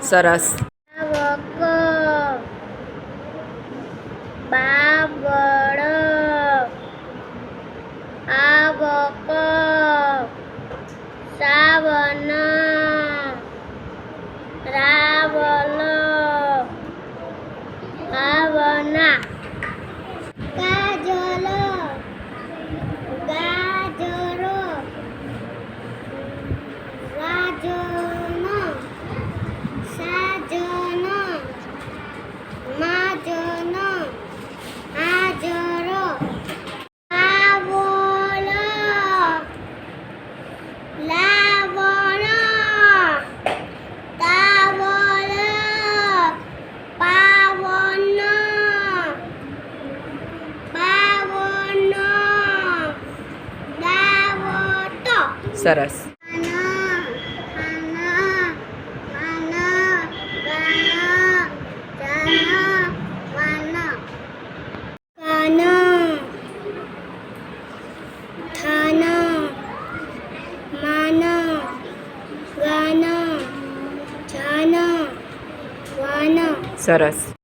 સરસ. આવક, બાવળ, આવક, સાવન, રાવલ, આવના, કાજલ, ગાજર, રાજન, સાજન, માજન, હાજર, આવળ, લાવણ, તાવળ, પાવન, બાવન, દાવત. સરસ. સરસ.